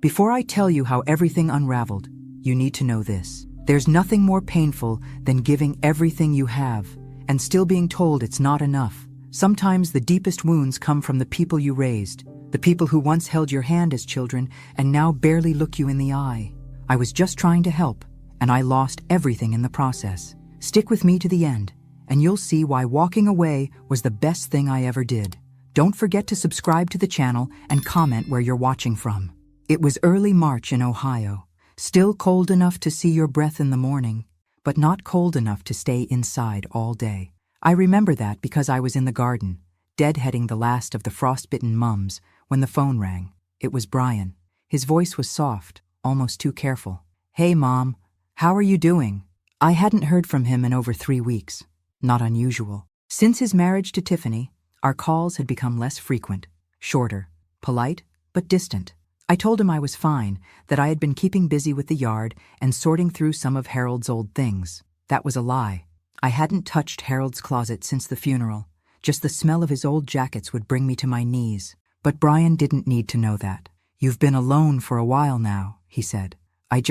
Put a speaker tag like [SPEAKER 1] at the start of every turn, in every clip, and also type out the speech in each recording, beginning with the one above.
[SPEAKER 1] Before I tell you how everything unraveled, you need to know this. There's nothing more painful than giving everything you have and still being told it's not enough. Sometimes the deepest wounds come from the people you raised, the people who once held your hand as children and now barely look you in the eye. I was just trying to help, and I lost everything in the process. Stick with me to the end, and you'll see why walking away was the best thing I ever did. Don't forget to subscribe to the channel and comment where you're watching from. It was early March in Ohio, still cold enough to see your breath in the morning, but not cold enough to stay inside all day. I remember that because I was in the garden, deadheading the last of the frostbitten mums, when the phone rang. It was Brian. His voice was soft, almost too careful. "Hey, Mom, how are you doing?" I hadn't heard from him in over 3 weeks. Not unusual. Since his marriage to Tiffany, our calls had become less frequent, shorter, polite, but distant. I told him I was fine, that I had been keeping busy with the yard and sorting through some of Harold's old things. That was a lie. I hadn't touched Harold's closet since the funeral. Just the smell of his old jackets would bring me to my knees. But Brian didn't need to know that. "You've been alone for a while now," he said. I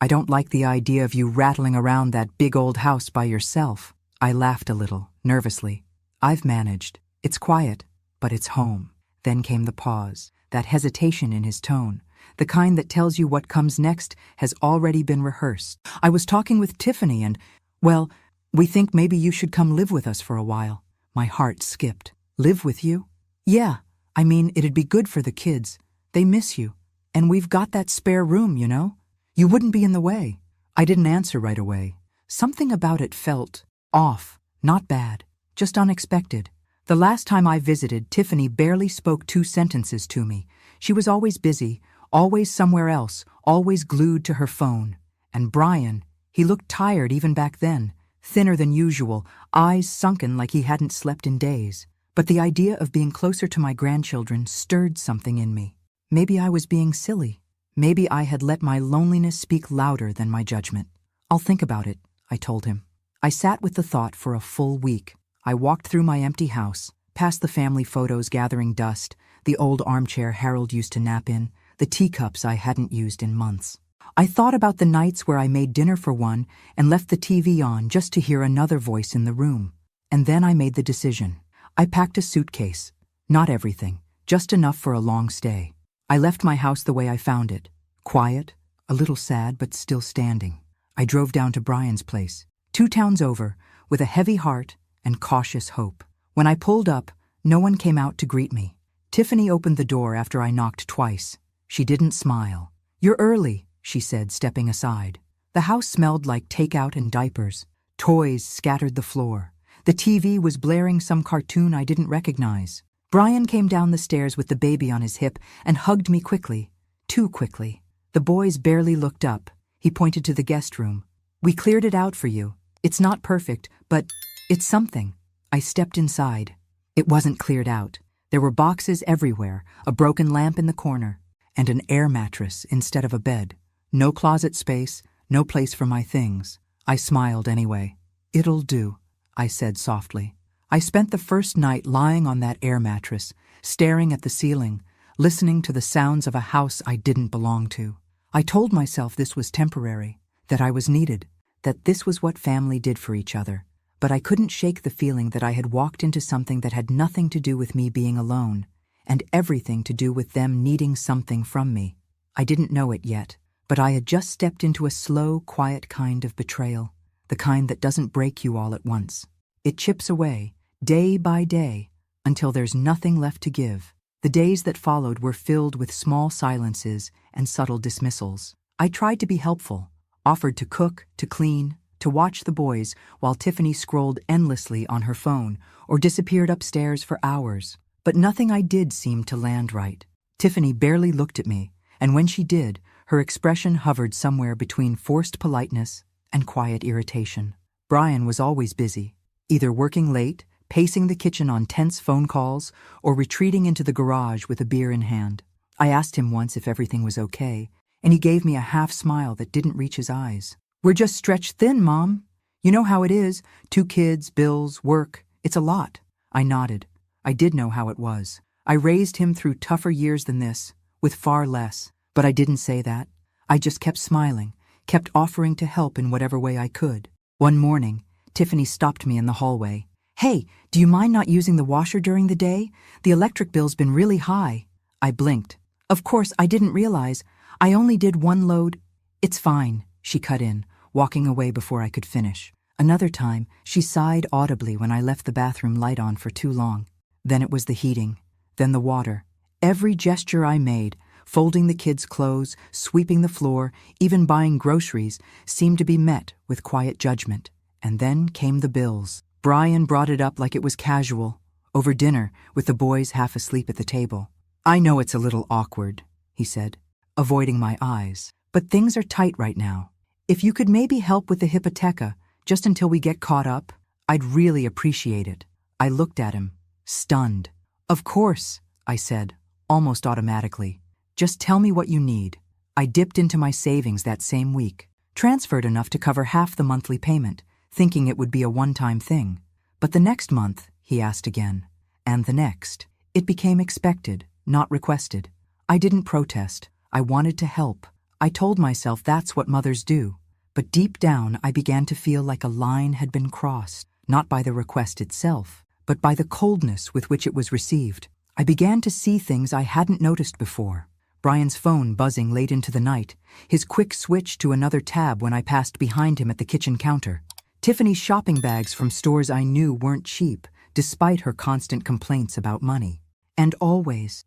[SPEAKER 1] don't like the idea of you rattling around that big old house by yourself." I laughed a little, nervously. "I've managed. It's quiet, but it's home." Then came the pause, that hesitation in his tone, the kind that tells you what comes next has already been rehearsed. "I was talking with Tiffany and, well, we think maybe you should come live with us for a while." My heart skipped. "Live with you?" "Yeah, I mean, it'd be good for the kids. They miss you. And we've got that spare room, you know? You wouldn't be in the way." I didn't answer right away. Something about it felt off, not bad, just unexpected. The last time I visited, Tiffany barely spoke 2 sentences to me. She was always busy, always somewhere else, always glued to her phone. And Brian, he looked tired even back then, thinner than usual, eyes sunken like he hadn't slept in days. But the idea of being closer to my grandchildren stirred something in me. Maybe I was being silly. Maybe I had let my loneliness speak louder than my judgment. "I'll think about it," I told him. I sat with the thought for a full week. I walked through my empty house, past the family photos gathering dust, the old armchair Harold used to nap in, the teacups I hadn't used in months. I thought about the nights where I made dinner for one and left the TV on just to hear another voice in the room. And then I made the decision. I packed a suitcase. Not everything, just enough for a long stay. I left my house the way I found it. Quiet, a little sad, but still standing. I drove down to Brian's place, 2 towns over, with a heavy heart and cautious hope. When I pulled up, no one came out to greet me. Tiffany opened the door after I knocked twice. She didn't smile. "You're early," she said, stepping aside. The house smelled like takeout and diapers. Toys scattered the floor. The TV was blaring some cartoon I didn't recognize. Brian came down the stairs with the baby on his hip and hugged me quickly. Too quickly. The boys barely looked up. He pointed to the guest room. "We cleared it out for you. It's not perfect, but it's something." I stepped inside. It wasn't cleared out. There were boxes everywhere, a broken lamp in the corner, and an air mattress instead of a bed. No closet space, no place for my things. I smiled anyway. "It'll do," I said softly. I spent the first night lying on that air mattress, staring at the ceiling, listening to the sounds of a house I didn't belong to. I told myself this was temporary, that I was needed, that this was what family did for each other. But I couldn't shake the feeling that I had walked into something that had nothing to do with me being alone, and everything to do with them needing something from me. I didn't know it yet, but I had just stepped into a slow, quiet kind of betrayal, the kind that doesn't break you all at once. It chips away, day by day, until there's nothing left to give. The days that followed were filled with small silences and subtle dismissals. I tried to be helpful, offered to cook, to clean, to watch the boys while Tiffany scrolled endlessly on her phone or disappeared upstairs for hours. But nothing I did seemed to land right. Tiffany barely looked at me, and when she did, her expression hovered somewhere between forced politeness and quiet irritation. Brian was always busy, either working late, pacing the kitchen on tense phone calls, or retreating into the garage with a beer in hand. I asked him once if everything was okay, and he gave me a half smile that didn't reach his eyes. "We're just stretched thin, Mom. You know how it is. 2 kids, bills, work. It's a lot." I nodded. I did know how it was. I raised him through tougher years than this, with far less. But I didn't say that. I just kept smiling, kept offering to help in whatever way I could. One morning, Tiffany stopped me in the hallway. "Hey, do you mind not using the washer during the day? The electric bill's been really high." I blinked. Of course, I didn't realize. I only did one load. "It's fine," she cut in, walking away before I could finish. Another time, she sighed audibly when I left the bathroom light on for too long. Then it was the heating, then the water. Every gesture I made, folding the kids' clothes, sweeping the floor, even buying groceries, seemed to be met with quiet judgment. And then came the bills. Brian brought it up like it was casual, over dinner, with the boys half asleep at the table. "I know it's a little awkward," he said, avoiding my eyes, "but things are tight right now. If you could maybe help with the hypotheca, just until we get caught up, I'd really appreciate it." I looked at him, stunned. "Of course," I said, almost automatically. "Just tell me what you need." I dipped into my savings that same week, transferred enough to cover half the monthly payment, thinking it would be a one-time thing. But the next month, he asked again, and the next. It became expected, not requested. I didn't protest. I wanted to help. I told myself that's what mothers do. But deep down, I began to feel like a line had been crossed, not by the request itself, but by the coldness with which it was received. I began to see things I hadn't noticed before. Brian's phone buzzing late into the night, his quick switch to another tab when I passed behind him at the kitchen counter. Tiffany's shopping bags from stores I knew weren't cheap, despite her constant complaints about money. And always,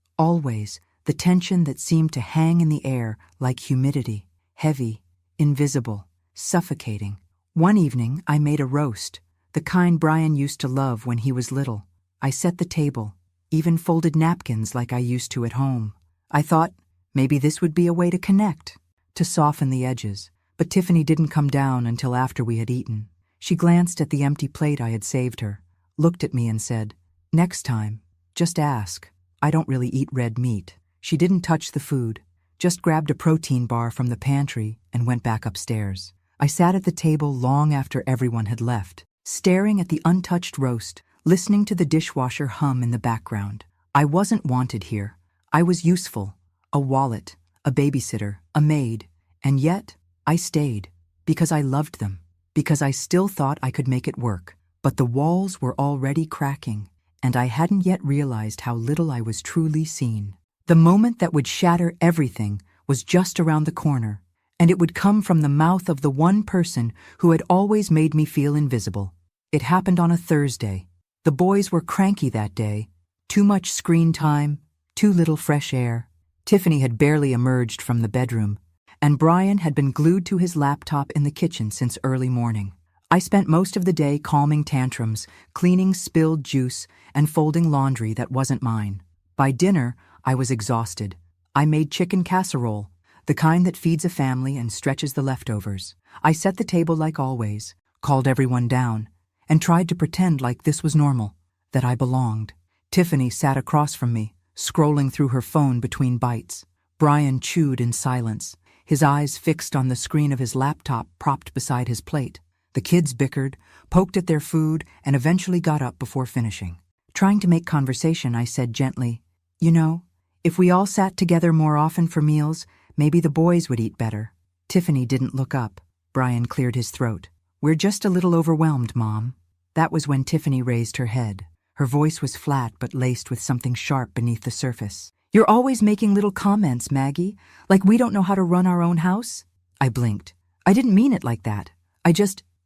[SPEAKER 1] the tension that seemed to hang in the air like humidity, heavy, invisible, suffocating. One evening, I made a roast, the kind Brian used to love when he was little. I set the table, even folded napkins like I used to at home. I thought maybe this would be a way to connect, to soften the edges. But Tiffany didn't come down until after we had eaten. She glanced at the empty plate I had saved her, looked at me and said, "Next time, just ask. I don't really eat red meat." She didn't touch the food, just grabbed a protein bar from the pantry and went back upstairs. I sat at the table long after everyone had left, staring at the untouched roast, listening to the dishwasher hum in the background. I wasn't wanted here. I was useful, a wallet, a babysitter, a maid, and yet I stayed because I loved them, because I still thought I could make it work. But the walls were already cracking, and I hadn't yet realized how little I was truly seen. The moment that would shatter everything was just around the corner, and it would come from the mouth of the one person who had always made me feel invisible. It happened on a Thursday. The boys were cranky that day. Too much screen time, too little fresh air. Tiffany had barely emerged from the bedroom, and Brian had been glued to his laptop in the kitchen since early morning. I spent most of the day calming tantrums, cleaning spilled juice, and folding laundry that wasn't mine. By dinner, I was exhausted. I made chicken casserole, the kind that feeds a family and stretches the leftovers. I set the table like always, called everyone down, and tried to pretend like this was normal, that I belonged. Tiffany sat across from me, scrolling through her phone between bites. Brian chewed in silence, his eyes fixed on the screen of his laptop propped beside his plate. The kids bickered, poked at their food, and eventually got up before finishing. Trying to make conversation, I said gently, "You know, if we all sat together more often for meals, maybe the boys would eat better." Tiffany didn't look up. Brian cleared his throat. "We're just a little overwhelmed, Mom." That was when Tiffany raised her head. Her voice was flat but laced with something sharp beneath the surface. "You're always making little comments, Maggie, like we don't know how to run our own house." I blinked. "I didn't mean it like that.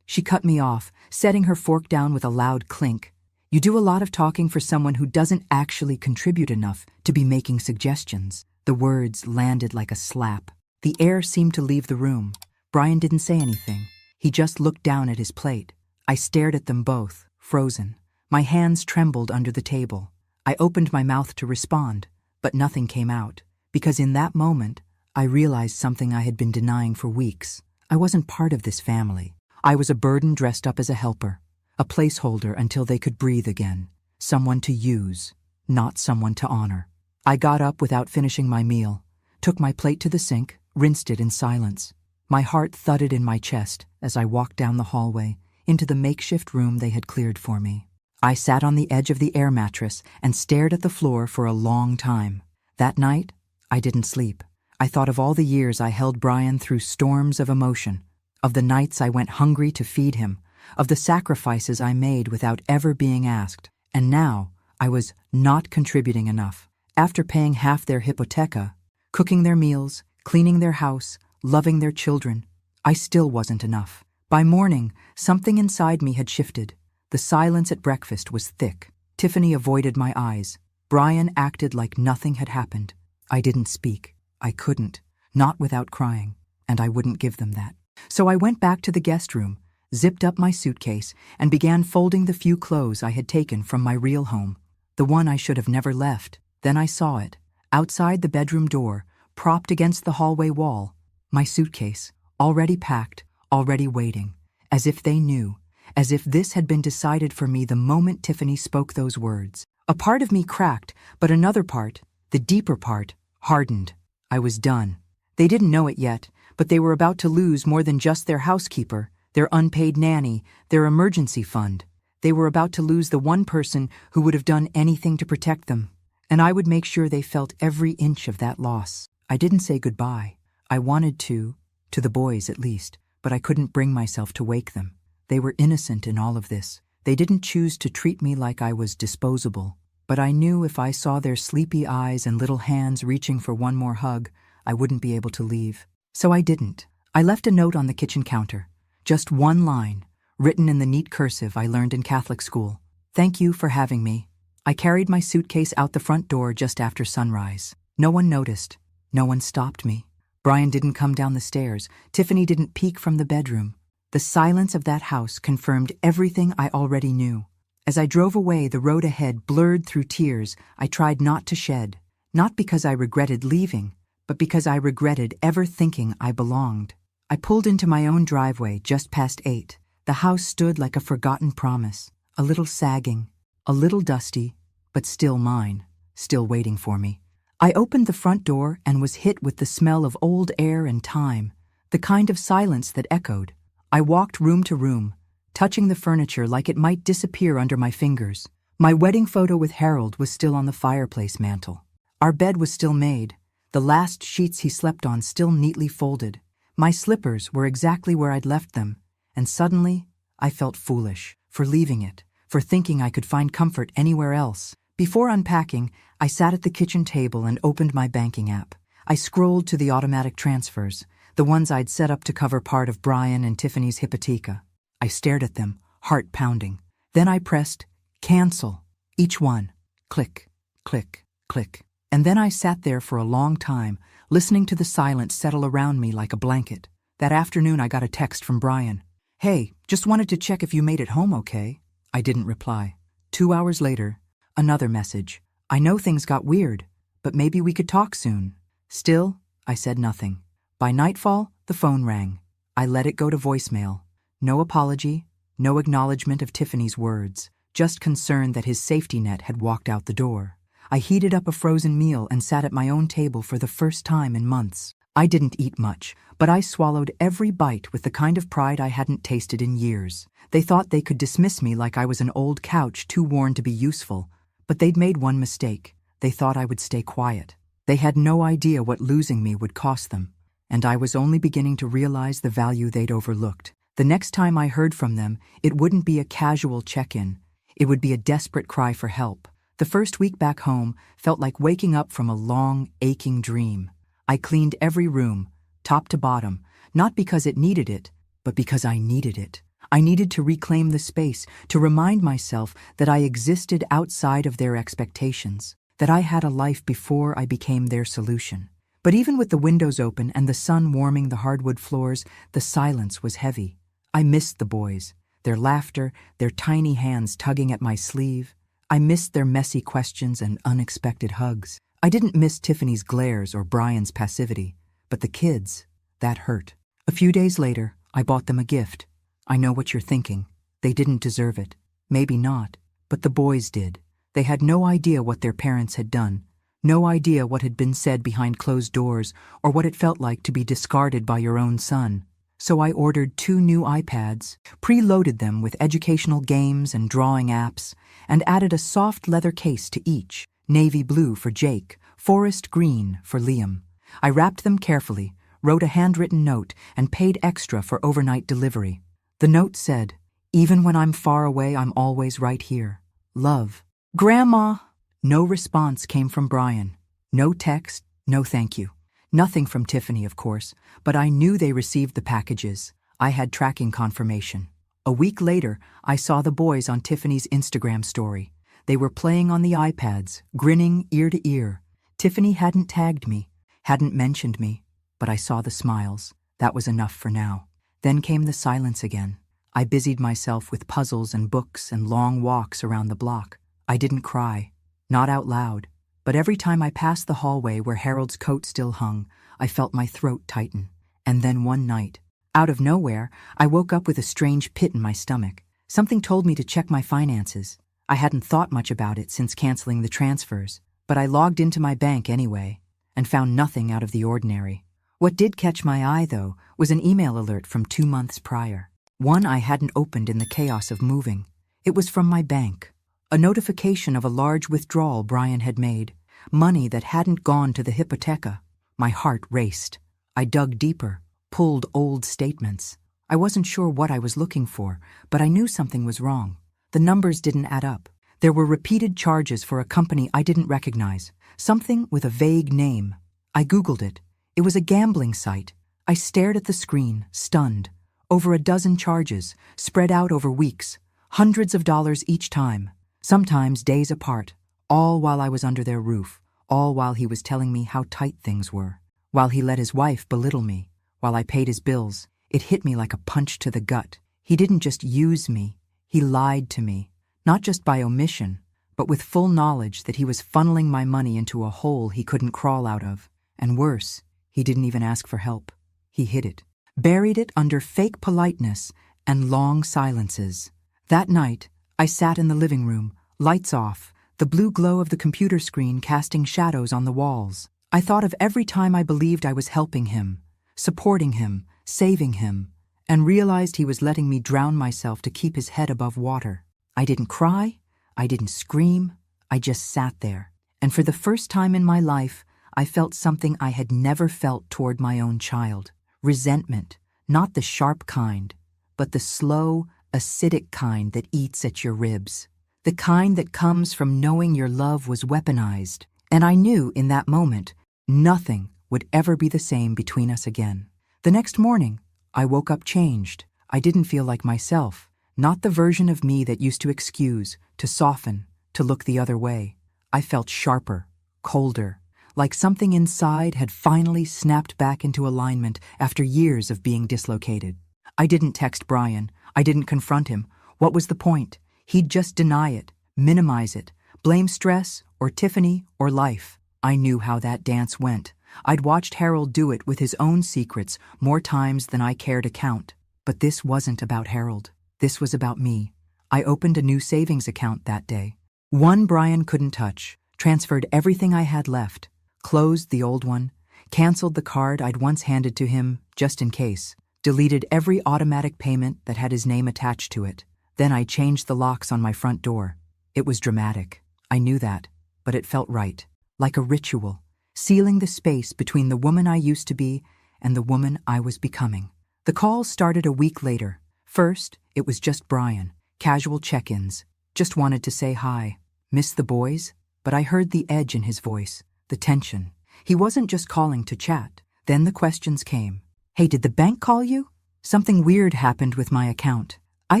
[SPEAKER 1] She cut me off, setting her fork down with a loud clink. "You do a lot of talking for someone who doesn't actually contribute enough to be making suggestions." The words landed like a slap. The air seemed to leave the room. Brian didn't say anything. He just looked down at his plate. I stared at them both, frozen. My hands trembled under the table. I opened my mouth to respond, but nothing came out, because in that moment, I realized something I had been denying for weeks. I wasn't part of this family. I was a burden dressed up as a helper, a placeholder until they could breathe again, someone to use, not someone to honor. I got up without finishing my meal, took my plate to the sink, rinsed it in silence. My heart thudded in my chest as I walked down the hallway into the makeshift room they had cleared for me. I sat on the edge of the air mattress and stared at the floor for a long time. That night, I didn't sleep. I thought of all the years I held Brian through storms of emotion, of the nights I went hungry to feed him, of the sacrifices I made without ever being asked. And now I was not contributing enough. After paying half their hypotheca, cooking their meals, cleaning their house, loving their children, I still wasn't enough. By morning, something inside me had shifted. The silence at breakfast was thick. Tiffany avoided my eyes. Brian acted like nothing had happened. I didn't speak. I couldn't, not without crying, and I wouldn't give them that. So I went back to the guest room, zipped up my suitcase, and began folding the few clothes I had taken from my real home, the one I should have never left. Then I saw it, outside the bedroom door, propped against the hallway wall, my suitcase, already packed, already waiting, as if they knew, as if this had been decided for me the moment Tiffany spoke those words. A part of me cracked, but another part, the deeper part, hardened. I was done. They didn't know it yet, but they were about to lose more than just their housekeeper, their unpaid nanny, their emergency fund. They were about to lose the one person who would have done anything to protect them, and I would make sure they felt every inch of that loss. I didn't say goodbye. I wanted to the boys at least, but I couldn't bring myself to wake them. They were innocent in all of this. They didn't choose to treat me like I was disposable, but I knew if I saw their sleepy eyes and little hands reaching for one more hug, I wouldn't be able to leave. So I didn't. I left a note on the kitchen counter. Just one line, written in the neat cursive I learned in Catholic school. Thank you for having me. I carried my suitcase out the front door just after sunrise. No one noticed. No one stopped me. Brian didn't come down the stairs. Tiffany didn't peek from the bedroom. The silence of that house confirmed everything I already knew. As I drove away, the road ahead blurred through tears I tried not to shed, not because I regretted leaving, but because I regretted ever thinking I belonged. I pulled into my own driveway just past 8. The house stood like a forgotten promise, a little sagging, a little dusty, but still mine, still waiting for me. I opened the front door and was hit with the smell of old air and time, the kind of silence that echoed. I walked room to room, touching the furniture like it might disappear under my fingers. My wedding photo with Harold was still on the fireplace mantel. Our bed was still made, the last sheets he slept on still neatly folded. My slippers were exactly where I'd left them, and suddenly I felt foolish for leaving it, for thinking I could find comfort anywhere else. Before unpacking, I sat at the kitchen table and opened my banking app. I scrolled to the automatic transfers, the ones I'd set up to cover part of Brian and Tiffany's hypotheca. I stared at them, heart pounding. Then I pressed cancel. Each one. Click, click, click. And then I sat there for a long time, listening to the silence settle around me like a blanket. That afternoon I got a text from Brian. Hey, just wanted to check if you made it home okay. I didn't reply. 2 hours later, another message. I know things got weird, but maybe we could talk soon. Still, I said nothing. By nightfall, the phone rang. I let it go to voicemail. No apology, no acknowledgement of Tiffany's words, just concern that his safety net had walked out the door. I heated up a frozen meal and sat at my own table for the first time in months. I didn't eat much, but I swallowed every bite with the kind of pride I hadn't tasted in years. They thought they could dismiss me like I was an old couch too worn to be useful, but they'd made one mistake. They thought I would stay quiet. They had no idea what losing me would cost them, and I was only beginning to realize the value they'd overlooked. The next time I heard from them, it wouldn't be a casual check-in. It would be a desperate cry for help. The first week back home felt like waking up from a long, aching dream. I cleaned every room, top to bottom, not because it needed it, but because I needed it. I needed to reclaim the space, to remind myself that I existed outside of their expectations, that I had a life before I became their solution. But even with the windows open and the sun warming the hardwood floors, the silence was heavy. I missed the boys, their laughter, their tiny hands tugging at my sleeve. I missed their messy questions and unexpected hugs. I didn't miss Tiffany's glares or Brian's passivity, but the kids, that hurt. A few days later, I bought them a gift. I know what you're thinking. They didn't deserve it. Maybe not, but the boys did. They had no idea what their parents had done, no idea what had been said behind closed doors or what it felt like to be discarded by your own son. So I ordered 2 new iPads, preloaded them with educational games and drawing apps, and added a soft leather case to each, navy blue for Jake, forest green for Liam. I wrapped them carefully, wrote a handwritten note, and paid extra for overnight delivery. The note said, "Even when I'm far away, I'm always right here. Love." Grandma! No response came from Brian. No text, no thank you. Nothing from Tiffany, of course, but I knew they received the packages. I had tracking confirmation. A week later, I saw the boys on Tiffany's Instagram story. They were playing on the iPads, grinning ear to ear. Tiffany hadn't tagged me, hadn't mentioned me, but I saw the smiles. That was enough for now. Then came the silence again. I busied myself with puzzles and books and long walks around the block. I didn't cry, not out loud, but every time I passed the hallway where Harold's coat still hung, I felt my throat tighten. And then one night, out of nowhere, I woke up with a strange pit in my stomach. Something told me to check my finances. I hadn't thought much about it since canceling the transfers, but I logged into my bank anyway and found nothing out of the ordinary. What did catch my eye, though, was an email alert from 2 months prior. One I hadn't opened in the chaos of moving. It was from my bank. A notification of a large withdrawal Brian had made, money that hadn't gone to the hypotheca. My heart raced. I dug deeper, pulled old statements. I wasn't sure what I was looking for, but I knew something was wrong. The numbers didn't add up. There were repeated charges for a company I didn't recognize, something with a vague name. I Googled it. It was a gambling site. I stared at the screen, stunned. Over a dozen charges, spread out over weeks, hundreds of dollars each time, sometimes days apart, all while I was under their roof, all while he was telling me how tight things were, while he let his wife belittle me, while I paid his bills. It hit me like a punch to the gut. He didn't just use me, he lied to me, not just by omission, but with full knowledge that he was funneling my money into a hole he couldn't crawl out of. And worse, he didn't even ask for help. He hid it, buried it under fake politeness and long silences. That night, I sat in the living room, lights off, the blue glow of the computer screen casting shadows on the walls. I thought of every time I believed I was helping him, supporting him, saving him, and realized he was letting me drown myself to keep his head above water. I didn't cry, I didn't scream, I just sat there. And for the first time in my life, I felt something I had never felt toward my own child. Resentment, not the sharp kind, but the slow, acidic kind that eats at your ribs. The kind that comes from knowing your love was weaponized. And I knew in that moment, nothing would ever be the same between us again. The next morning, I woke up changed. I didn't feel like myself, not the version of me that used to excuse, to soften, to look the other way. I felt sharper, colder, like something inside had finally snapped back into alignment after years of being dislocated. I didn't text Brian. I didn't confront him. What was the point? He'd just deny it, minimize it, blame stress or Tiffany or life. I knew how that dance went. I'd watched Harold do it with his own secrets more times than I care to count. But this wasn't about Harold. This was about me. I opened a new savings account that day. One Brian couldn't touch, transferred everything I had left, closed the old one, canceled the card I'd once handed to him just in case, deleted every automatic payment that had his name attached to it. Then I changed the locks on my front door. It was dramatic. I knew that, but it felt right, like a ritual, sealing the space between the woman I used to be and the woman I was becoming. The calls started a week later. First, it was just Brian, casual check-ins, just wanted to say hi. Miss the boys? But I heard the edge in his voice, the tension. He wasn't just calling to chat. Then the questions came. Hey, did the bank call you? Something weird happened with my account. I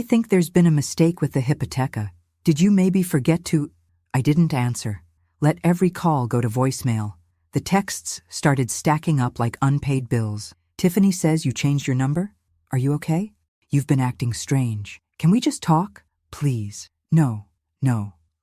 [SPEAKER 1] think there's been a mistake with the hypotheca. Did you maybe forget to... I didn't answer. Let every call go to voicemail. The texts started stacking up like unpaid bills. Tiffany says you changed your number? Are you okay? You've been acting strange. Can we just talk? Please. No,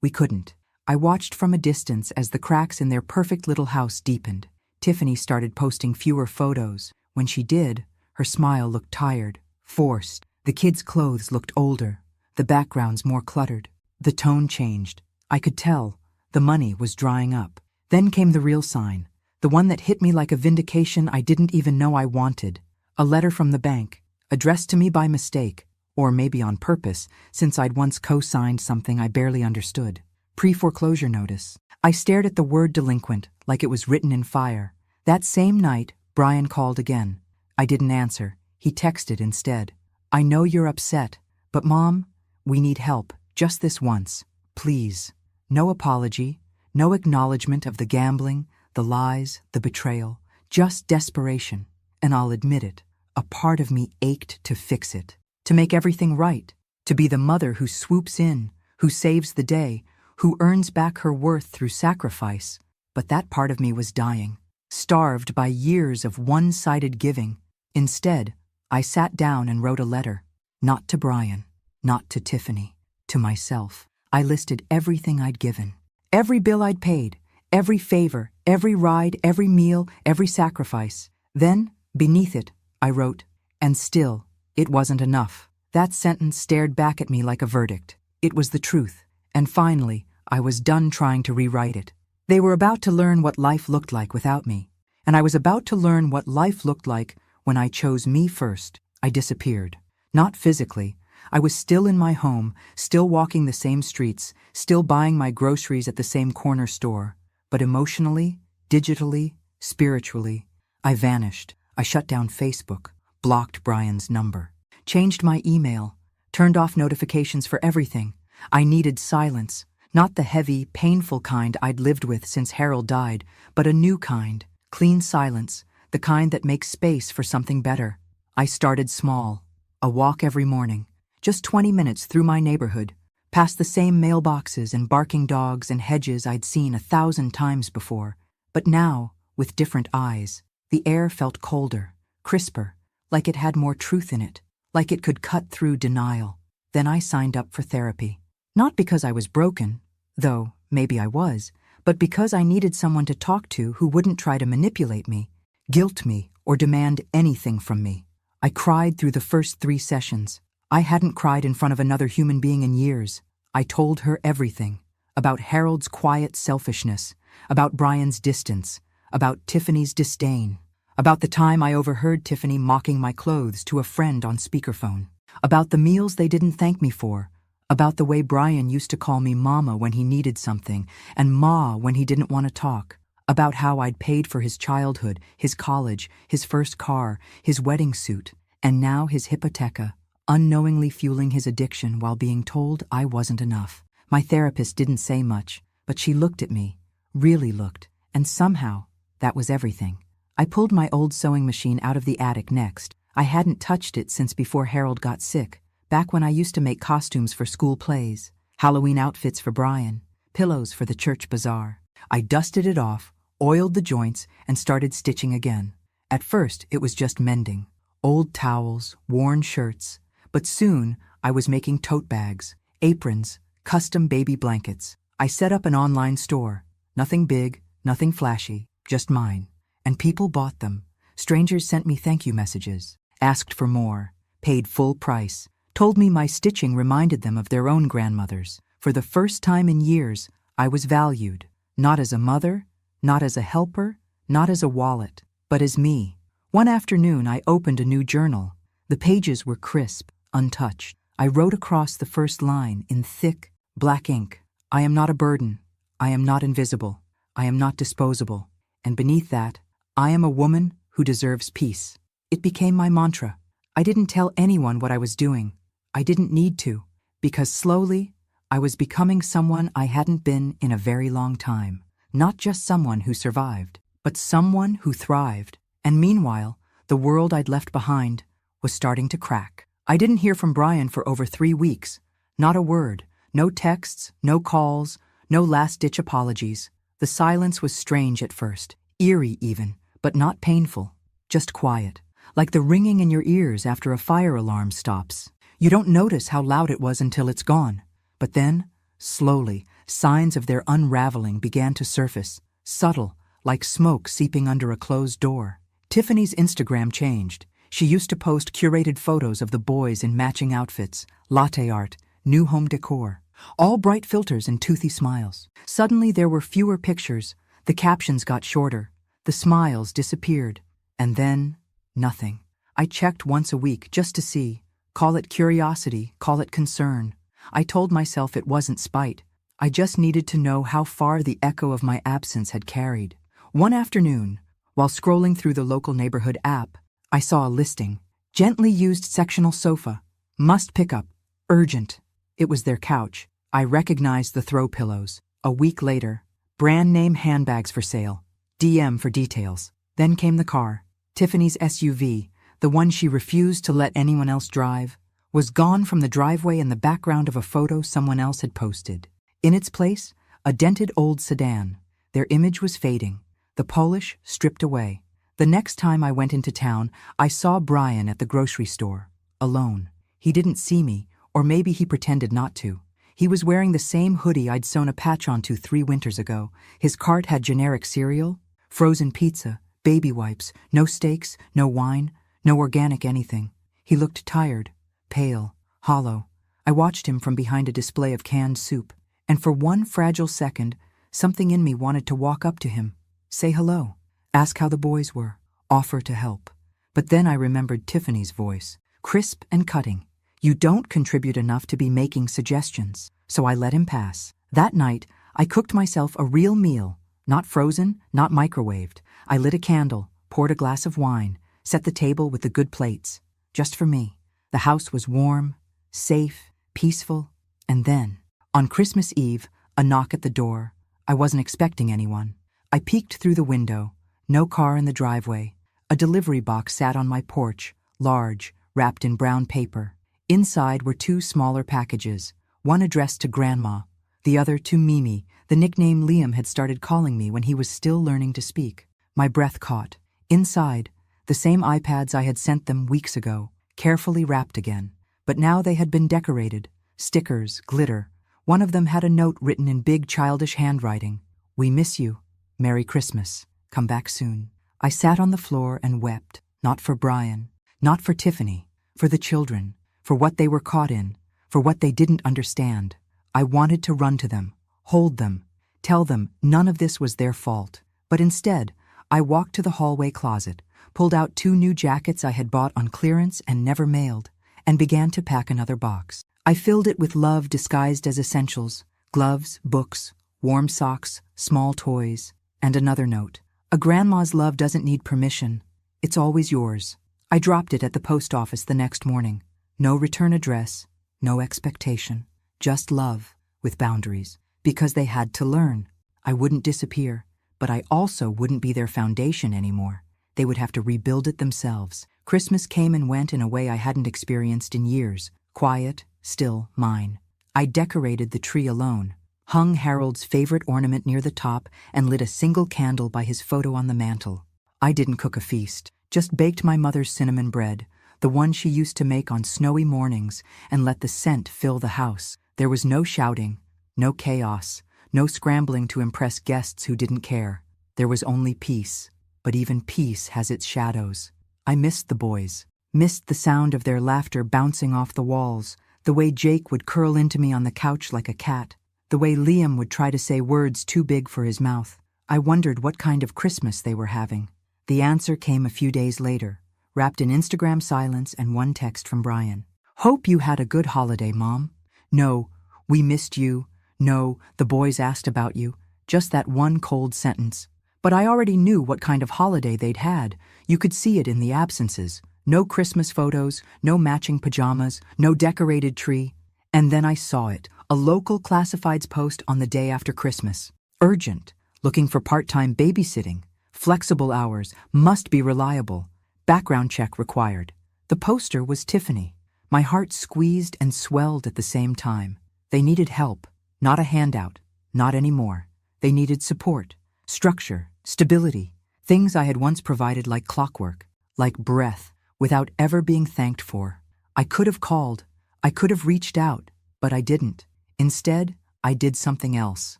[SPEAKER 1] we couldn't. I watched from a distance as the cracks in their perfect little house deepened. Tiffany started posting fewer photos. When she did, her smile looked tired, forced. The kids' clothes looked older, the backgrounds more cluttered. The tone changed. I could tell. The money was drying up. Then came the real sign, the one that hit me like a vindication I didn't even know I wanted. A letter from the bank, addressed to me by mistake, or maybe on purpose, since I'd once co-signed something I barely understood. Pre-foreclosure notice. I stared at the word delinquent like it was written in fire. That same night, Brian called again. I didn't answer. He texted instead. I know you're upset, but Mom, we need help, just this once. Please. No apology, no acknowledgement of the gambling, the lies, the betrayal, just desperation. And I'll admit it, a part of me ached to fix it, to make everything right, to be the mother who swoops in, who saves the day, who earns back her worth through sacrifice. But that part of me was dying, starved by years of one-sided giving. Instead, I sat down and wrote a letter, not to Brian, not to Tiffany, to myself. I listed everything I'd given, every bill I'd paid, every favor, every ride, every meal, every sacrifice. Then, beneath it, I wrote, and still, it wasn't enough. That sentence stared back at me like a verdict. It was the truth, and finally, I was done trying to rewrite it. They were about to learn what life looked like without me, and I was about to learn what life looked like when I chose me first. I disappeared. Not physically. I was still in my home, still walking the same streets, still buying my groceries at the same corner store. But emotionally, digitally, spiritually, I vanished. I shut down Facebook, blocked Brian's number, changed my email, turned off notifications for everything. I needed silence, not the heavy, painful kind I'd lived with since Harold died, but a new kind, clean silence, the kind that makes space for something better. I started small, a walk every morning, just 20 minutes through my neighborhood, past the same mailboxes and barking dogs and hedges I'd seen 1,000 times before. But now, with different eyes, the air felt colder, crisper, like it had more truth in it, like it could cut through denial. Then I signed up for therapy. Not because I was broken, though maybe I was, but because I needed someone to talk to who wouldn't try to manipulate me, guilt me, or demand anything from me. I cried through the first 3 sessions. I hadn't cried in front of another human being in years. I told her everything. About Harold's quiet selfishness, about Brian's distance, about Tiffany's disdain, about the time I overheard Tiffany mocking my clothes to a friend on speakerphone, about the meals they didn't thank me for, about the way Brian used to call me Mama when he needed something, and Ma when he didn't want to talk, about how I'd paid for his childhood, his college, his first car, his wedding suit, and now his hypotheca, unknowingly fueling his addiction while being told I wasn't enough. My therapist didn't say much, but she looked at me, really looked, and somehow, that was everything. I pulled my old sewing machine out of the attic next. I hadn't touched it since before Harold got sick, back when I used to make costumes for school plays, Halloween outfits for Brian, pillows for the church bazaar. I dusted it off, oiled the joints, and started stitching again. At first, it was just mending. Old towels, worn shirts. But soon, I was making tote bags, aprons, custom baby blankets. I set up an online store. Nothing big, nothing flashy, just mine. And people bought them. Strangers sent me thank you messages, asked for more, paid full price, told me my stitching reminded them of their own grandmothers. For the first time in years, I was valued, not as a mother, not as a helper, not as a wallet, but as me. One afternoon, I opened a new journal. The pages were crisp, untouched. I wrote across the first line in thick, black ink. I am not a burden. I am not invisible. I am not disposable. And beneath that, I am a woman who deserves peace. It became my mantra. I didn't tell anyone what I was doing. I didn't need to, because slowly, I was becoming someone I hadn't been in a very long time. Not just someone who survived, but someone who thrived. And meanwhile, the world I'd left behind was starting to crack. I didn't hear from Brian for over 3 weeks. Not a word, no texts, no calls, no last-ditch apologies. The silence was strange at first, eerie even, but not painful, just quiet, like the ringing in your ears after a fire alarm stops. You don't notice how loud it was until it's gone. But then, slowly, signs of their unraveling began to surface, subtle, like smoke seeping under a closed door. Tiffany's Instagram changed. She used to post curated photos of the boys in matching outfits, latte art, new home decor, all bright filters and toothy smiles. Suddenly there were fewer pictures, the captions got shorter, the smiles disappeared, and then, nothing. I checked once a week just to see. Call it curiosity, call it concern. I told myself it wasn't spite. I just needed to know how far the echo of my absence had carried. One afternoon, While scrolling through the local neighborhood app, I saw a listing. Gently used sectional sofa. Must pick up. Urgent. It was their couch. I recognized the throw pillows. A week later, brand name handbags for sale. DM for details. Then came the car. Tiffany's SUV, the one she refused to let anyone else drive, was gone from the driveway in the background of a photo someone else had posted. In its place, a dented old sedan. Their image was fading, the polish stripped away. The next time I went into town, I saw Brian at the grocery store, alone. He didn't see me, or maybe he pretended not to. He was wearing the same hoodie I'd sewn a patch onto 3 winters ago. His cart had generic cereal, frozen pizza, baby wipes, no steaks, no wine, no organic anything. He looked tired, pale, hollow. I watched him from behind a display of canned soup, and for one fragile second, something in me wanted to walk up to him, say hello, ask how the boys were, offer to help. But then I remembered Tiffany's voice, crisp and cutting. You don't contribute enough to be making suggestions. So I let him pass. That night, I cooked myself a real meal, not frozen, not microwaved. I lit a candle, poured a glass of wine, set the table with the good plates, just for me. The house was warm, safe, peaceful, and then, on Christmas Eve, a knock at the door. I wasn't expecting anyone. I peeked through the window, no car in the driveway. A delivery box sat on my porch, large, wrapped in brown paper. Inside were 2 smaller packages, one addressed to Grandma, the other to Mimi, the nickname Liam had started calling me when he was still learning to speak. My breath caught. Inside, the same iPads I had sent them weeks ago, carefully wrapped again. But now they had been decorated. Stickers, glitter. One of them had a note written in big childish handwriting. We miss you. Merry Christmas. Come back soon. I sat on the floor and wept, not for Brian, not for Tiffany, for the children, for what they were caught in, for what they didn't understand. I wanted to run to them, hold them, tell them none of this was their fault. But instead, I walked to the hallway closet, pulled out 2 new jackets I had bought on clearance and never mailed, and began to pack another box. I filled it with love disguised as essentials, gloves, books, warm socks, small toys, and another note. A grandma's love doesn't need permission. It's always yours. I dropped it at the post office the next morning. No return address, no expectation, just love with boundaries. Because they had to learn. I wouldn't disappear, but I also wouldn't be their foundation anymore. They would have to rebuild it themselves. Christmas came and went in a way I hadn't experienced in years. Quiet, still, mine. I decorated the tree alone, hung Harold's favorite ornament near the top, and lit a single candle by his photo on the mantel. I didn't cook a feast, just baked my mother's cinnamon bread, the one she used to make on snowy mornings, and let the scent fill the house. There was no shouting, no chaos, no scrambling to impress guests who didn't care. There was only peace, but even peace has its shadows. I missed the boys, missed the sound of their laughter bouncing off the walls, the way Jake would curl into me on the couch like a cat, the way Liam would try to say words too big for his mouth. I wondered what kind of Christmas they were having. The answer came a few days later, wrapped in Instagram silence and one text from Brian. Hope you had a good holiday, Mom. No, we missed you. No, the boys asked about you. Just that one cold sentence. But I already knew what kind of holiday they'd had. You could see it in the absences. No Christmas photos, no matching pajamas, no decorated tree. And then I saw it, a local classifieds post on the day after Christmas. Urgent, looking for part-time babysitting. Flexible hours, must be reliable. Background check required. The poster was Tiffany. My heart squeezed and swelled at the same time. They needed help, not a handout, not anymore. They needed support, structure, stability, things I had once provided like clockwork, like breath, without ever being thanked for. I could have called, I could have reached out, but I didn't. Instead, I did something else.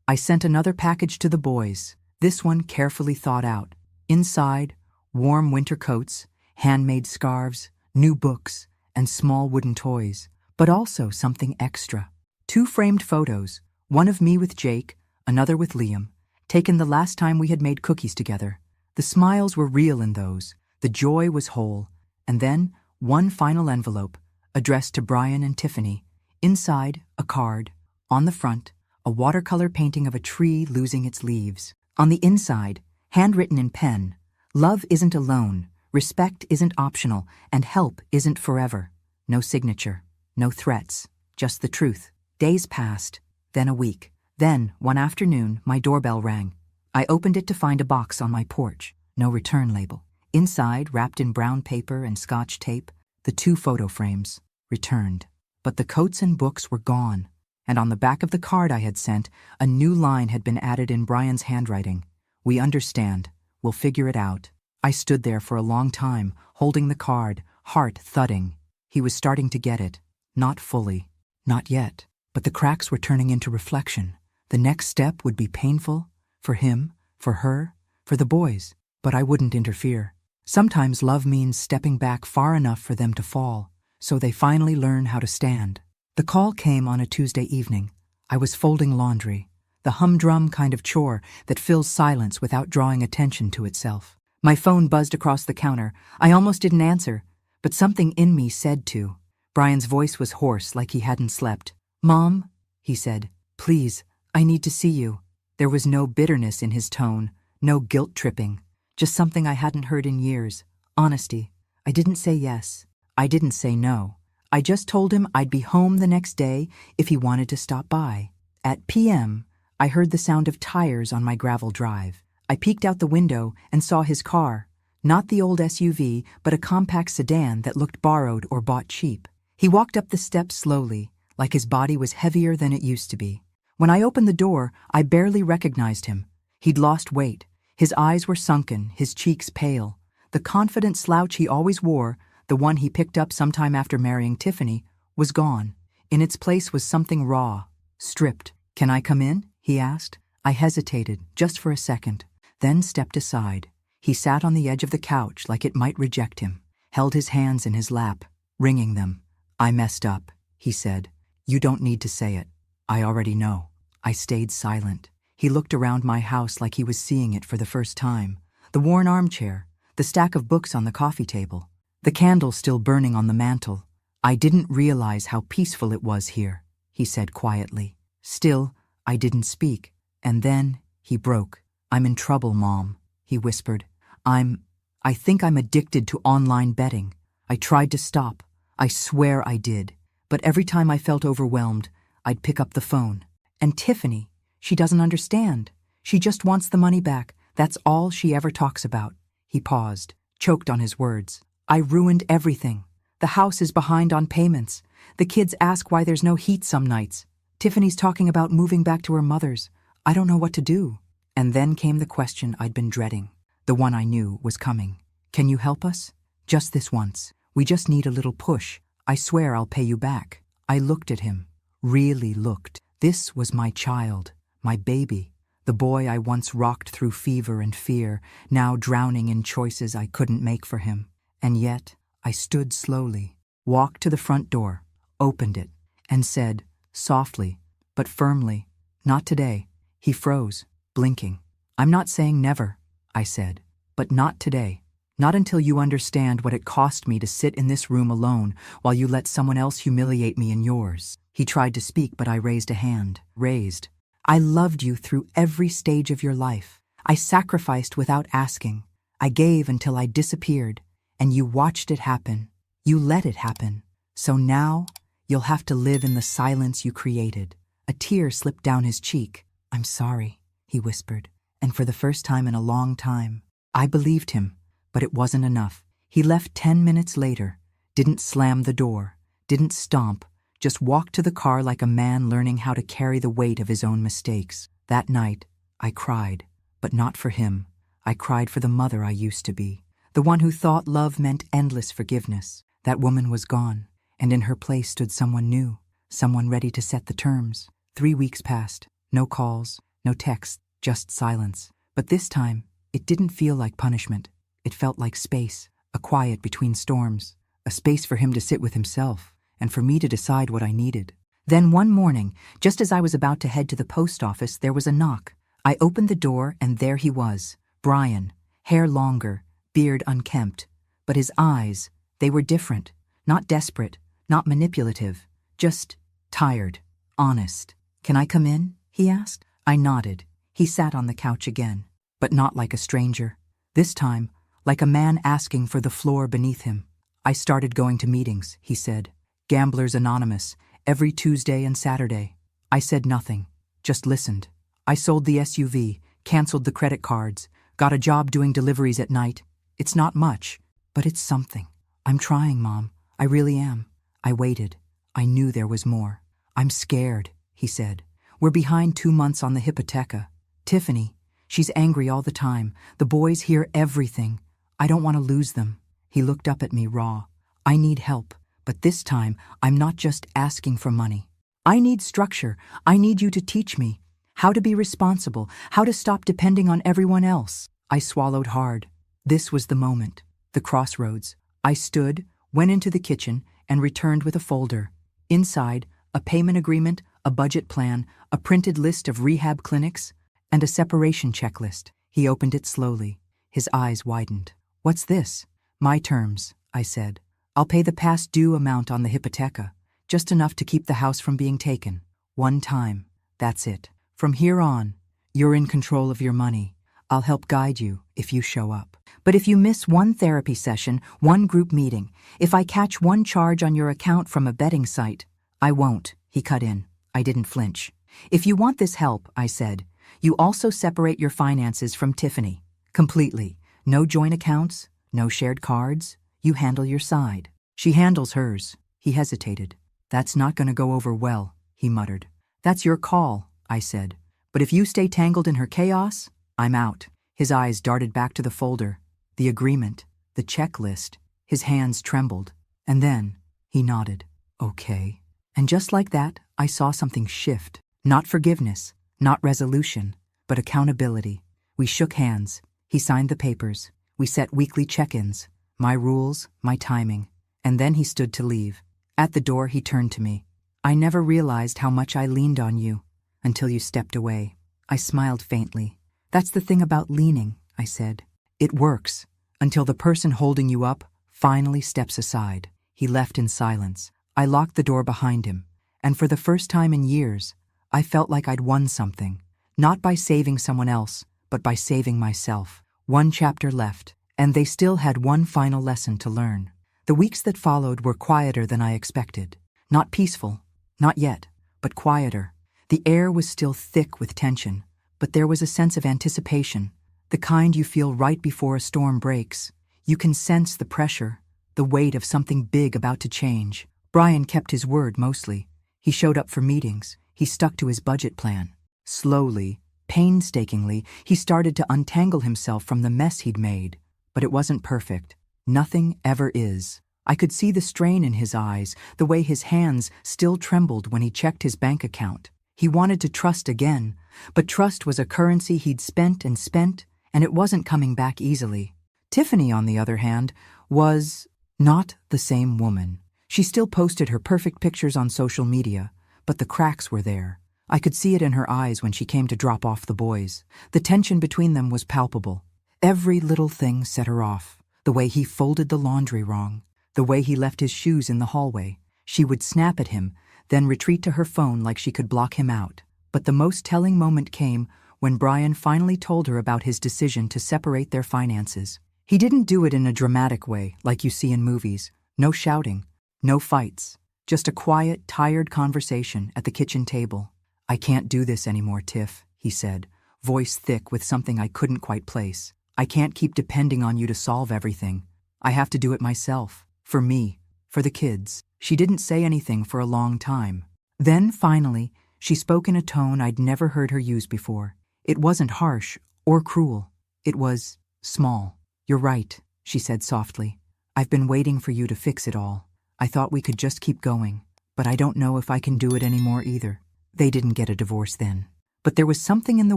[SPEAKER 1] I sent another package to the boys, this one carefully thought out. Inside, warm winter coats, handmade scarves, new books, and small wooden toys, but also something extra. 2 framed photos, one of me with Jake, another with Liam, taken the last time we had made cookies together. The smiles were real in those, the joy was whole, and then one final envelope, addressed to Brian and Tiffany. Inside, a card. On the front, a watercolor painting of a tree losing its leaves. On the inside, handwritten in pen, Love isn't alone, respect isn't optional, and help isn't forever. No signature, no threats, just the truth. Days passed, then a week. Then, one afternoon, my doorbell rang. I opened it to find a box on my porch. No return label. Inside, wrapped in brown paper and Scotch tape, the 2 photo frames. Returned. But the coats and books were gone. And on the back of the card I had sent, a new line had been added in Brian's handwriting. "We understand. We'll figure it out." I stood there for a long time, holding the card, heart thudding. He was starting to get it. Not fully. Not yet. But the cracks were turning into reflection. The next step would be painful. For him, for her, for the boys. But I wouldn't interfere. Sometimes love means stepping back far enough for them to fall, so they finally learn how to stand. The call came on a Tuesday evening. I was folding laundry, the humdrum kind of chore that fills silence without drawing attention to itself. My phone buzzed across the counter. I almost didn't answer, but something in me said to. Brian's voice was hoarse, like he hadn't slept. "Mom," he said, "please, I need to see you." There was no bitterness in his tone, no guilt-tripping, just something I hadn't heard in years. Honesty. I didn't say yes. I didn't say no. I just told him I'd be home the next day if he wanted to stop by. At p.m., I heard the sound of tires on my gravel drive. I peeked out the window and saw his car. Not the old SUV, but a compact sedan that looked borrowed or bought cheap. He walked up the steps slowly, like his body was heavier than it used to be. When I opened the door, I barely recognized him. He'd lost weight. His eyes were sunken, his cheeks pale. The confident slouch he always wore, the one he picked up sometime after marrying Tiffany, was gone. In its place was something raw, stripped. "Can I come in?" he asked. I hesitated, just for a second, then stepped aside. He sat on the edge of the couch like it might reject him, held his hands in his lap, wringing them. "I messed up," he said. "You don't need to say it. I already know." I stayed silent. He looked around my house like he was seeing it for the first time. The worn armchair, the stack of books on the coffee table, the candle still burning on the mantel. "I didn't realize how peaceful it was here," he said quietly. Still, I didn't speak. And then he broke. "I'm in trouble, Mom," he whispered. I think I'm addicted to online betting. I tried to stop. I swear I did. But every time I felt overwhelmed, I'd pick up the phone. And Tiffany, she doesn't understand. She just wants the money back. That's all she ever talks about." He paused, choked on his words. "I ruined everything. The house is behind on payments. The kids ask why there's no heat some nights. Tiffany's talking about moving back to her mother's. I don't know what to do." And then came the question I'd been dreading, the one I knew was coming. "Can you help us? Just this once. We just need a little push. I swear I'll pay you back." I looked at him, really looked. This was my child, my baby, the boy I once rocked through fever and fear, now drowning in choices I couldn't make for him. And yet, I stood slowly, walked to the front door, opened it, and said, softly, but firmly, "Not today." He froze, blinking. "I'm not saying never," I said, "but not today. Not until you understand what it cost me to sit in this room alone while you let someone else humiliate me in yours." He tried to speak, but I raised a hand. Raised. "I loved you through every stage of your life. I sacrificed without asking. I gave until I disappeared, and you watched it happen. You let it happen. So now, you'll have to live in the silence you created." A tear slipped down his cheek. "I'm sorry," he whispered, and for the first time in a long time, I believed him, but it wasn't enough. He left 10 minutes later, didn't slam the door, didn't stomp, just walked to the car like a man learning how to carry the weight of his own mistakes. That night, I cried, but not for him. I cried for the mother I used to be, the one who thought love meant endless forgiveness. That woman was gone, and in her place stood someone new, someone ready to set the terms. 3 weeks passed, no calls, no texts, just silence. But this time, it didn't feel like punishment. It felt like space, a quiet between storms, a space for him to sit with himself, and for me to decide what I needed. Then one morning, just as I was about to head to the post office, there was a knock. I opened the door, and there he was, Brian, hair longer, beard unkempt. But his eyes, they were different, not desperate, not manipulative, just tired, honest. "Can I come in?" he asked. I nodded. He sat on the couch again, but not like a stranger. This time, like a man asking for the floor beneath him. I started going to meetings, he said. Gamblers Anonymous, every Tuesday and Saturday. I said nothing, just listened. I sold the SUV, canceled the credit cards, got a job doing deliveries at night. It's not much, but it's something. I'm trying, Mom. I really am. I waited. I knew there was more. I'm scared, he said. We're behind 2 months on the hypotheca. Tiffany, she's angry all the time. The boys hear everything. I don't want to lose them. He looked up at me raw. I need help, but this time I'm not just asking for money. I need structure. I need you to teach me how to be responsible, how to stop depending on everyone else. I swallowed hard. This was the moment, the crossroads. I stood, went into the kitchen, and returned with a folder. Inside, a payment agreement, a budget plan, a printed list of rehab clinics, and a separation checklist. He opened it slowly. His eyes widened. What's this? My terms, I said. I'll pay the past due amount on the hypotheca, just enough to keep the house from being taken. One time. That's it. From here on, you're in control of your money. I'll help guide you if you show up. But if you miss one therapy session, one group meeting, if I catch one charge on your account from a betting site, I won't, he cut in. I didn't flinch. If you want this help, I said, you also separate your finances from Tiffany. Completely. No joint accounts, no shared cards. You handle your side. She handles hers. He hesitated. That's not going to go over well, he muttered. That's your call, I said. But if you stay tangled in her chaos, I'm out. His eyes darted back to the folder, the agreement, the checklist. His hands trembled. And then he nodded. Okay. And just like that, I saw something shift. Not forgiveness, not resolution, but accountability. We shook hands. He signed the papers. We set weekly check-ins. My rules, my timing. And then he stood to leave. At the door, he turned to me. I never realized how much I leaned on you until you stepped away. I smiled faintly. That's the thing about leaning, I said. It works until the person holding you up finally steps aside. He left in silence. I locked the door behind him, and for the first time in years, I felt like I'd won something, not by saving someone else, but by saving myself. One chapter left, and they still had one final lesson to learn. The weeks that followed were quieter than I expected. Not peaceful, not yet, but quieter. The air was still thick with tension, but there was a sense of anticipation, the kind you feel right before a storm breaks. You can sense the pressure, the weight of something big about to change. Brian kept his word mostly. He showed up for meetings. He stuck to his budget plan. Slowly, painstakingly, he started to untangle himself from the mess he'd made. But it wasn't perfect. Nothing ever is. I could see the strain in his eyes, the way his hands still trembled when he checked his bank account. He wanted to trust again, but trust was a currency he'd spent, and it wasn't coming back easily. Tiffany, on the other hand, was not the same woman. She still posted her perfect pictures on social media, but the cracks were there. I could see it in her eyes when she came to drop off the boys. The tension between them was palpable. Every little thing set her off. The way he folded the laundry wrong, the way he left his shoes in the hallway. She would snap at him, then retreat to her phone like she could block him out. But the most telling moment came when Brian finally told her about his decision to separate their finances. He didn't do it in a dramatic way like you see in movies. No shouting, no fights, just a quiet, tired conversation at the kitchen table. I can't do this anymore, Tiff, he said, voice thick with something I couldn't quite place. I can't keep depending on you to solve everything. I have to do it myself. For me. For the kids. She didn't say anything for a long time. Then, finally, she spoke in a tone I'd never heard her use before. It wasn't harsh or cruel. It was small. You're right, she said softly. I've been waiting for you to fix it all. I thought we could just keep going, but I don't know if I can do it anymore either. They didn't get a divorce then. But there was something in the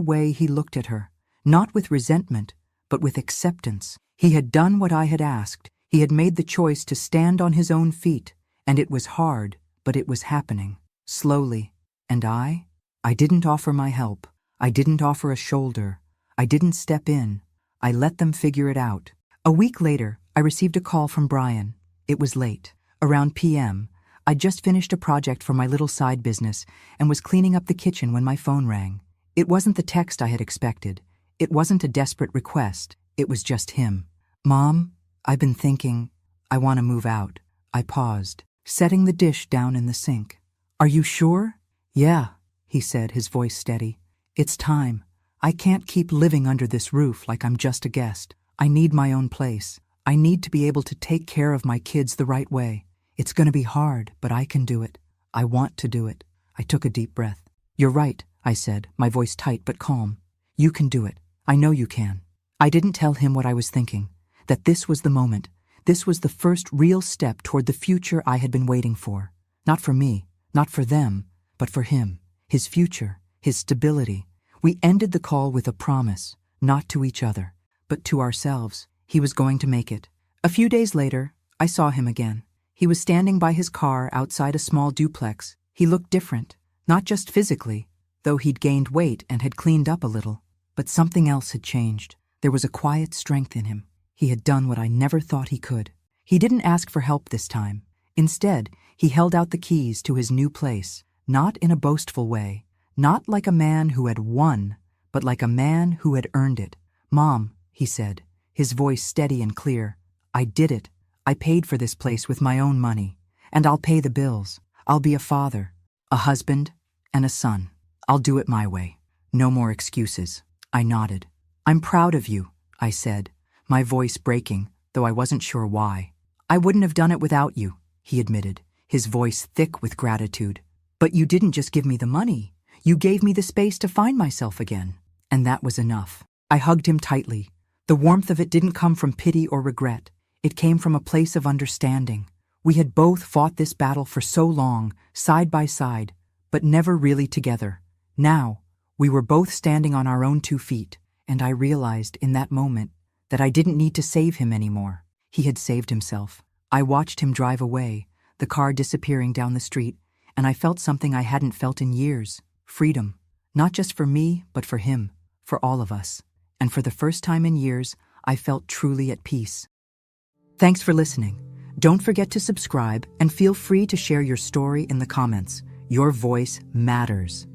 [SPEAKER 1] way he looked at her, not with resentment, but with acceptance. He had done what I had asked. He had made the choice to stand on his own feet, and it was hard, but it was happening, slowly. And I didn't offer my help. I didn't offer a shoulder. I didn't step in. I let them figure it out. A week later, I received a call from Brian. It was late. Around p.m., I'd just finished a project for my little side business and was cleaning up the kitchen when my phone rang. It wasn't the text I had expected. It wasn't a desperate request. It was just him. "Mom, I've been thinking, I want to move out." I paused, setting the dish down in the sink. "Are you sure?" "Yeah," he said, his voice steady. "It's time. I can't keep living under this roof like I'm just a guest. I need my own place. I need to be able to take care of my kids the right way. It's going to be hard, but I can do it. I want to do it." I took a deep breath. "You're right," I said, my voice tight but calm. "You can do it. I know you can." I didn't tell him what I was thinking, that this was the moment. This was the first real step toward the future I had been waiting for. Not for me, not for them, but for him, his future, his stability. We ended the call with a promise, not to each other, but to ourselves. He was going to make it. A few days later, I saw him again. He was standing by his car outside a small duplex. He looked different, not just physically, though he'd gained weight and had cleaned up a little, but something else had changed. There was a quiet strength in him. He had done what I never thought he could. He didn't ask for help this time. Instead, he held out the keys to his new place, not in a boastful way, not like a man who had won, but like a man who had earned it. "Mom," he said, his voice steady and clear, "I did it. I paid for this place with my own money, and I'll pay the bills. I'll be a father, a husband, and a son. I'll do it my way. No more excuses." I nodded. "I'm proud of you," I said, my voice breaking, though I wasn't sure why. "I wouldn't have done it without you," he admitted, his voice thick with gratitude. "But you didn't just give me the money. You gave me the space to find myself again." And that was enough. I hugged him tightly. The warmth of it didn't come from pity or regret. It came from a place of understanding. We had both fought this battle for so long, side by side, but never really together. Now, we were both standing on our own 2 feet, and I realized in that moment that I didn't need to save him anymore. He had saved himself. I watched him drive away, the car disappearing down the street, and I felt something I hadn't felt in years. Freedom. Not just for me, but for him, for all of us. And for the first time in years, I felt truly at peace. Thanks for listening. Don't forget to subscribe and feel free to share your story in the comments. Your voice matters.